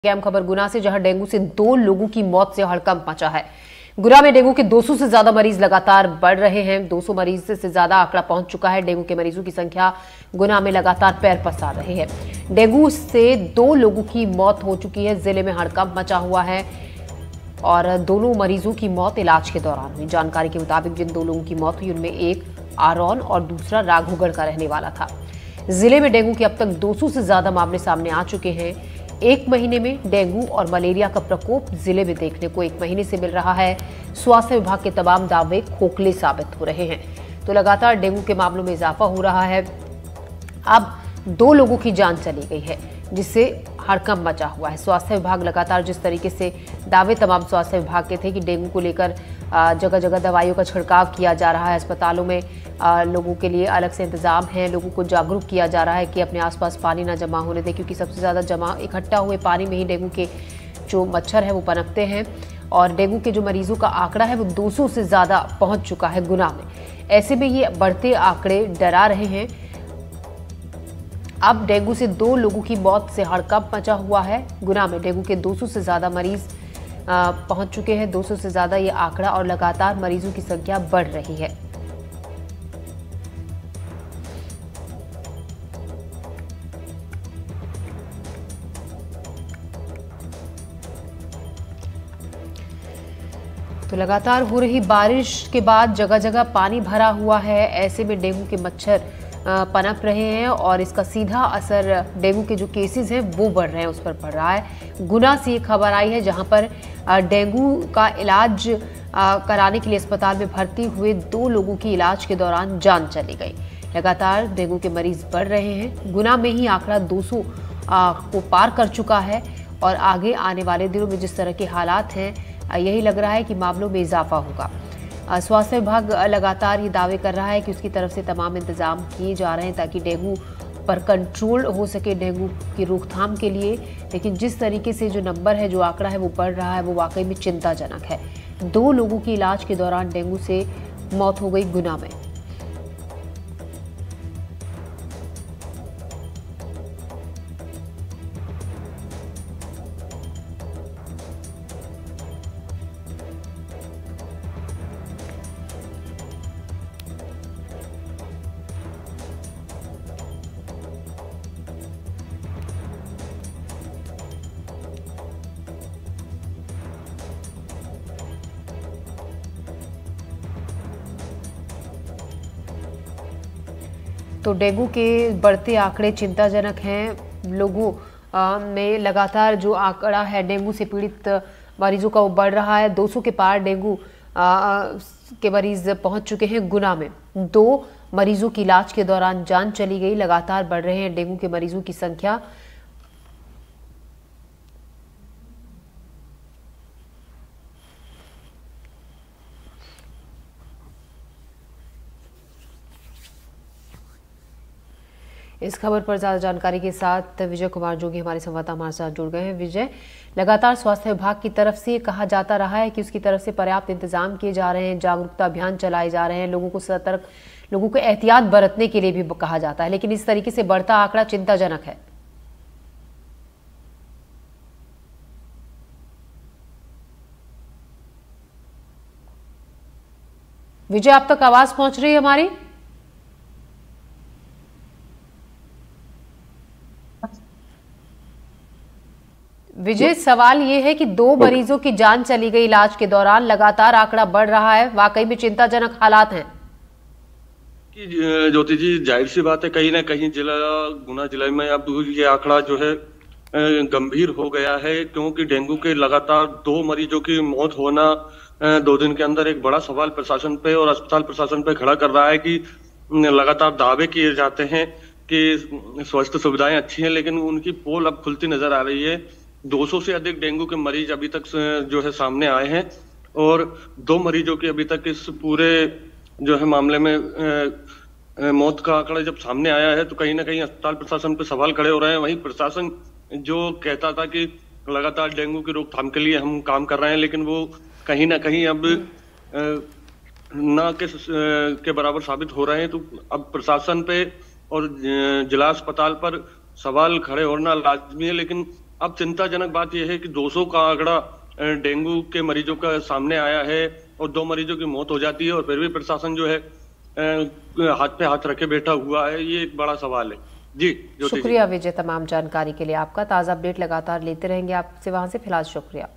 अहम खबर गुना से, जहां डेंगू से 2 लोगों की मौत से हड़कंप मचा है। गुना में डेंगू के 200 से ज्यादा मरीज लगातार बढ़ रहे हैं। 200 मरीज से ज्यादा आंकड़ा पहुंच चुका है। डेंगू के मरीजों की संख्या गुना में लगातार पैर पसार रही है। डेंगू से 2 लोगों की मौत हो चुकी है। जिले में हड़कंप मचा हुआ है और दोनों मरीजों की मौत इलाज के दौरान हुई। जानकारी के मुताबिक जिन 2 लोगों की मौत हुई उनमें एक आरौन और दूसरा राघोगढ़ का रहने वाला था। जिले में डेंगू के अब तक 200 से ज्यादा मामले सामने आ चुके हैं। एक महीने में डेंगू और मलेरिया का प्रकोप जिले में देखने को एक महीने से मिल रहा है। स्वास्थ्य विभाग के तमाम दावे खोखले साबित हो रहे हैं। तो लगातार डेंगू के मामलों में इजाफा हो रहा है। अब 2 लोगों की जान चली गई है, जिससे हड़कंप मचा हुआ है। स्वास्थ्य विभाग लगातार जिस तरीके से दावे तमाम स्वास्थ्य विभाग के थे कि डेंगू को लेकर जगह जगह दवाइयों का छिड़काव किया जा रहा है, अस्पतालों में लोगों के लिए अलग से इंतजाम है, लोगों को जागरूक किया जा रहा है कि अपने आसपास पानी ना जमा होने दें, क्योंकि सबसे ज़्यादा जमा इकट्ठा हुए पानी में ही डेंगू के जो मच्छर है वो पनपते हैं। और डेंगू के जो मरीजों का आंकड़ा है वो 200 से ज़्यादा पहुँच चुका है गुना में। ऐसे में ये बढ़ते आंकड़े डरा रहे हैं। अब डेंगू से 2 लोगों की मौत से हड़कंप मचा हुआ है। गुना में डेंगू के 200 से ज्यादा मरीज पहुंच चुके हैं। 200 से ज्यादा ये आंकड़ा और लगातार मरीजों की संख्या बढ़ रही है। तो लगातार हो रही बारिश के बाद जगह जगह पानी भरा हुआ है। ऐसे में डेंगू के मच्छर पनप रहे हैं और इसका सीधा असर डेंगू के जो केसेस हैं वो बढ़ रहे हैं उस पर पड़ रहा है। गुना से ये खबर आई है, जहां पर डेंगू का इलाज कराने के लिए अस्पताल में भर्ती हुए 2 लोगों की इलाज के दौरान जान चली गई। लगातार डेंगू के मरीज बढ़ रहे हैं। गुना में ही आंकड़ा 200 को पार कर चुका है और आगे आने वाले दिनों में जिस तरह के हालात हैं, यही लग रहा है कि मामलों में इजाफा होगा। स्वास्थ्य विभाग लगातार ये दावे कर रहा है कि उसकी तरफ से तमाम इंतजाम किए जा रहे हैं ताकि डेंगू पर कंट्रोल हो सके, डेंगू की रोकथाम के लिए। लेकिन जिस तरीके से जो नंबर है, जो आंकड़ा है वो बढ़ रहा है, वो वाकई में चिंताजनक है। 2 लोगों की इलाज के दौरान डेंगू से मौत हो गई गुना में। तो डेंगू के बढ़ते आंकड़े चिंताजनक हैं। लोगों में लगातार जो आंकड़ा है डेंगू से पीड़ित मरीजों का वो बढ़ रहा है। 200 के पार डेंगू के मरीज पहुंच चुके हैं। गुना में 2 मरीजों की इलाज के दौरान जान चली गई। लगातार बढ़ रहे हैं डेंगू के मरीजों की संख्या। इस खबर पर ज्यादा जानकारी के साथ विजय कुमार जोगी हमारे संवाददाता हमारे साथ जुड़ गए हैं। विजय, लगातार स्वास्थ्य विभाग की तरफ से कहा जाता रहा है कि उसकी तरफ से पर्याप्त इंतजाम किए जा रहे हैं, जागरूकता अभियान चलाए जा रहे हैं, लोगों को सतर्क, लोगों को एहतियात बरतने के लिए भी कहा जाता है, लेकिन इस तरीके से बढ़ता आंकड़ा चिंताजनक है। विजय, आप तक आवाज पहुंच रही है हमारी? विजय, सवाल ये है कि 2 मरीजों की जान चली गई इलाज के दौरान, लगातार आंकड़ा बढ़ रहा है, वाकई में चिंताजनक हालात हैं। ज्योति जी, जाहिर सी बात है, कहीं ना कहीं गुना जिले में अब ये आंकड़ा जो है गंभीर हो गया है, क्योंकि डेंगू के लगातार 2 मरीजों की मौत होना 2 दिन के अंदर एक बड़ा सवाल प्रशासन पे और अस्पताल प्रशासन पे खड़ा कर रहा है कि लगातार दावे किए जाते हैं कि स्वास्थ्य सुविधाएं अच्छी हैं, लेकिन उनकी पोल अब खुलती नजर आ रही है। 200 से अधिक डेंगू के मरीज अभी तक जो है सामने आए हैं और 2 मरीजों की अभी तक इस पूरे जो है मामले में मौत का आंकड़ा जब सामने आया है, तो कहीं ना कहीं अस्पताल प्रशासन पे सवाल खड़े हो रहे हैं। वहीं प्रशासन जो कहता था कि लगातार डेंगू की रोकथाम के लिए हम काम कर रहे हैं, लेकिन वो कहीं ना कहीं अब ना के बराबर साबित हो रहे हैं। तो अब प्रशासन पे और जिला अस्पताल पर सवाल खड़े होना लाजमी है, लेकिन अब चिंताजनक बात यह है कि 200 का आंकड़ा डेंगू के मरीजों का सामने आया है और 2 मरीजों की मौत हो जाती है और फिर भी प्रशासन जो है हाथ पे हाथ रखे बैठा हुआ है। ये एक बड़ा सवाल है। जी ज्योति जी। शुक्रिया विजय, तमाम जानकारी के लिए आपका। ताज़ा अपडेट लगातार लेते रहेंगे आपसे वहां से। फिलहाल शुक्रिया।